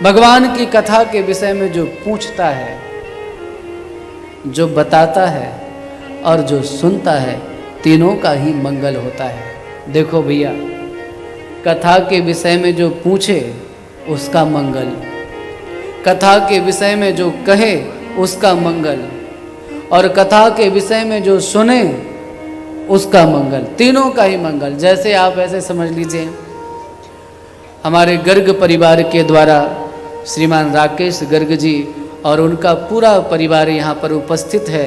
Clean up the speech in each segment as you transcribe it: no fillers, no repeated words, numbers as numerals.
भगवान की कथा के विषय में जो पूछता है, जो बताता है और जो सुनता है, तीनों का ही मंगल होता है। देखो भैया, कथा के विषय में जो पूछे उसका मंगल, कथा के विषय में जो कहे उसका मंगल, और कथा के विषय में जो सुने उसका मंगल, तीनों का ही मंगल। जैसे आप ऐसे समझ लीजिए, हमारे गर्ग परिवार के द्वारा श्रीमान राकेश गर्ग जी और उनका पूरा परिवार यहाँ पर उपस्थित है।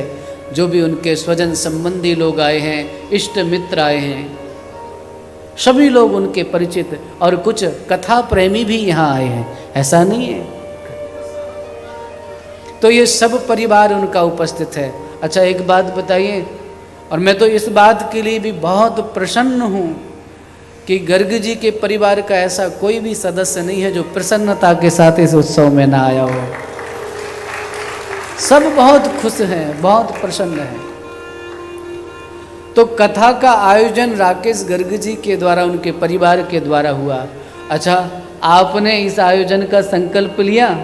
जो भी उनके स्वजन संबंधी लोग आए हैं, इष्ट मित्र आए हैं, सभी लोग उनके परिचित, और कुछ कथा प्रेमी भी यहाँ आए हैं, ऐसा नहीं है। तो ये सब परिवार उनका उपस्थित है। अच्छा, एक बात बताइए, और मैं तो इस बात के लिए भी बहुत प्रसन्न हूँ कि गर्ग जी के परिवार का ऐसा कोई भी सदस्य नहीं है जो प्रसन्नता के साथ इस उत्सव में ना आया हो। सब बहुत खुश हैं, बहुत प्रसन्न हैं। तो कथा का आयोजन राकेश गर्ग जी के द्वारा, उनके परिवार के द्वारा हुआ। अच्छा, आपने इस आयोजन का संकल्प लिया,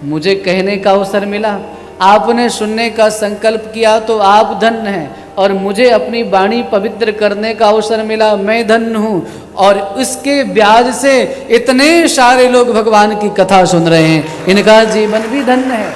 मुझे कहने का अवसर मिला, आपने सुनने का संकल्प किया, तो आप धन्य हैं। और मुझे अपनी वाणी पवित्र करने का अवसर मिला, मैं धन्य हूँ। और इसके ब्याज से इतने सारे लोग भगवान की कथा सुन रहे हैं, इनका जीवन भी धन्य है।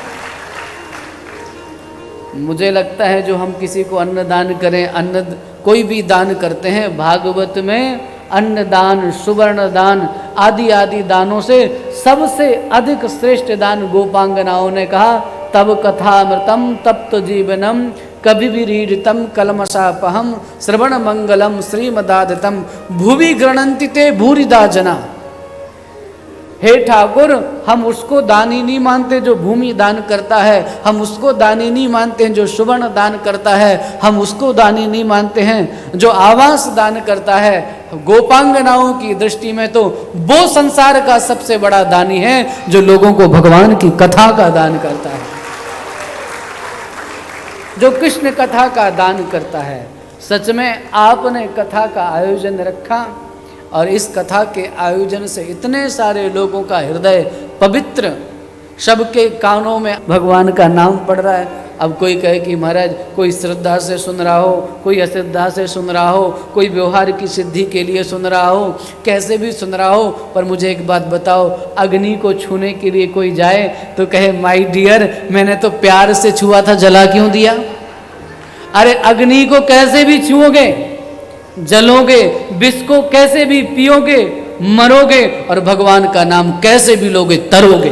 मुझे लगता है जो हम किसी को अन्न दान करें, अन्न कोई भी दान करते हैं, भागवत में अन्न दान, सुवर्ण दान आदि आदि दानों से सबसे अधिक श्रेष्ठ दान गोपांगनाओं ने कहा, तब कथामृतम तप्त जीवनम कभी भी रीडितम कलमशापहम श्रवण मंगलम श्रीमदादतम भूवि गृणन्ति ते भूरिदा जना। हे ठाकुर, हम उसको दानी नहीं मानते जो भूमि दान करता है, हम उसको दानी नहीं मानते हैं जो सुवर्ण दान करता है, हम उसको दानी नहीं मानते हैं जो आवास दान करता है। गोपांगनाओं की दृष्टि में तो वो संसार का सबसे बड़ा दानी है जो लोगों को भगवान की कथा का दान करता है, जो कृष्ण कथा का दान करता है। सच में आपने कथा का आयोजन रखा, और इस कथा के आयोजन से इतने सारे लोगों का हृदय पवित्र, सबके कानों में भगवान का नाम पड़ रहा है। अब कोई कहे कि महाराज कोई श्रद्धा से सुन रहा हो, कोई अश्रद्धा से सुन रहा हो, कोई व्यवहार की सिद्धि के लिए सुन रहा हो, कैसे भी सुन रहा हो, पर मुझे एक बात बताओ, अग्नि को छूने के लिए कोई जाए तो कहे माय डियर, मैंने तो प्यार से छुआ था, जला क्यों दिया? अरे अग्नि को कैसे भी छुओगे जलोगे, विष को कैसे भी पियोगे मरोगे, और भगवान का नाम कैसे भी लोगे तरोगे।